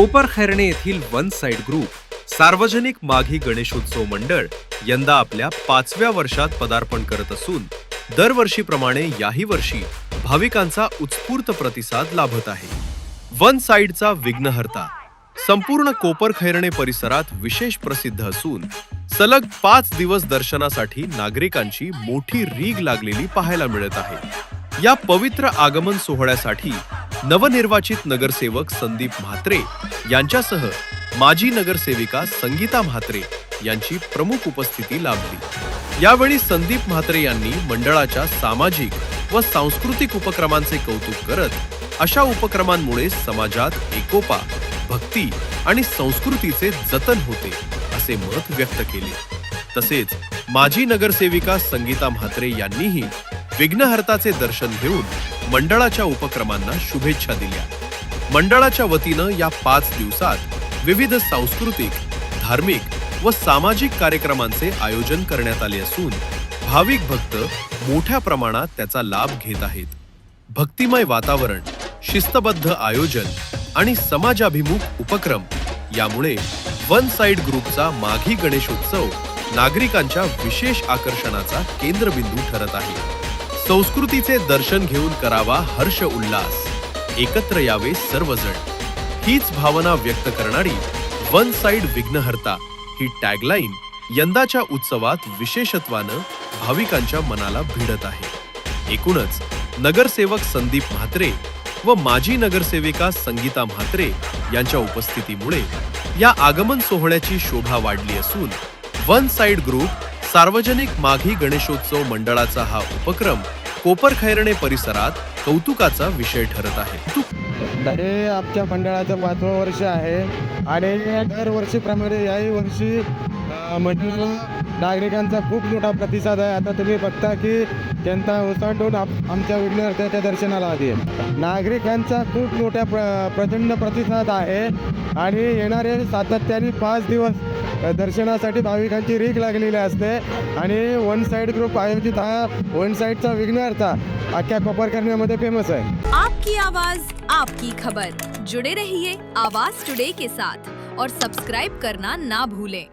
कोपरखैरणे येथील one side group सार्वजनिक माघी गणेशोत्सव मंडळ यंदा आपल्या 5व्या वर्षात पदार्पण करत असून दरवर्षीप्रमाणे याही वर्षी भाविकांचा उत्स्फूर्त प्रतिसाद लाभत आहे। वन साइडचा विघ्नहर्ता संपूर्ण कोपरखैरणे परिसरात विशेष प्रसिद्ध असून सलग 5 दिवस दर्शनासाठी नागरिकांची मोठी रीघ लागलेली पाहायला मिळत आहे। या पवित्र आगमन सोहळ्यासाठी नवनिर्वाचित नगरसेवक संदीप म्हात्रे यांच्यासह माजी नगरसेविका संगीता म्हात्रे यांची प्रमुख उपस्थिती लाभली। यावेळी संदीप म्हात्रे यांनी मंडळाच्या सामाजिक व सांस्कृतिक उपक्रमांचे कौतुक करत अशा उपक्रमांमुळे समाजात एकोपा, भक्ती आणि संस्कृतीचे जतन होते असे मत व्यक्त केले। तसेच माजी नगरसेविका संगीता म्हात्रे यांनीही विघ्नहर्ताचे दर्शन घेऊन मंडळाच्या उपक्रमांना शुभेच्छा दिल्या। मंडळाच्या वतीनं या 5 दिवसात विविध सांस्कृतिक, धार्मिक व सामाजिक कार्यक्रमांचे आयोजन करण्यात आले असून भाविक भक्त मोठ्या प्रमाणात त्याचा लाभ घेत आहेत। भक्तिमय वातावरण, शिस्तबद्ध आयोजन आणि समाजाभिमुख उपक्रम यामुळे वन साइड ग्रुपचा माघी गणेशोत्सव नागरिकांच्या विशेष आकर्षणाचा केंद्रबिंदू ठरत आहे। संस्कृतीचे दर्शन घेऊन करावा हर्ष उल्हास, एकत्र यावे सर्वजण, हीच भावना व्यक्त करणारी वन साइड विघ्नहर्ता ही टॅगलाईन यंदाच्या उत्सवात विशेषत्वानं भाविकांच्या मनाला भिडत आहे। एकूणच नगरसेवक संदीप म्हात्रे व माजी नगरसेविका संगीता म्हात्रे यांच्या उपस्थितीमुळे या आगमन सोहळ्याची शोभा वाढली असून वन साइड ग्रुप सार्वजनिक माघी गणेशोत्सव मंडळाचा हा उपक्रम कोपरखैरणे परिसरात कौतुकाचा विषय ठरत आहे। हे आमच्या मंडळाचं 5वं वर्ष आहे आणि दरवर्षीप्रमाणे याही वर्षी मंडळाला नागरिकांचा खूप मोठा प्रतिसाद आहे। आता तुम्ही बघता की जनता ओसांडून आमच्या विघ्नहर्त्याच्या दर्शनाला आली आहे। नागरिकांचा खूप मोठ्या प्रचंड प्रतिसाद आहे आणि येणारे सातत्याने 5 दिवस दर्शनासाठी भाविकांची रीघ लागलेली असते आणि वन साइड ग्रुप आयोजित हा वन साइडचा विघ्नहर्ता अख्ख्या कोपरखैरण्यामध्ये फेमस आहे। आपकी आवाज, आपकी खबर। जुड़े रहिए आवाज टुडे के साथ और सब्सक्राइब करना ना भूलें।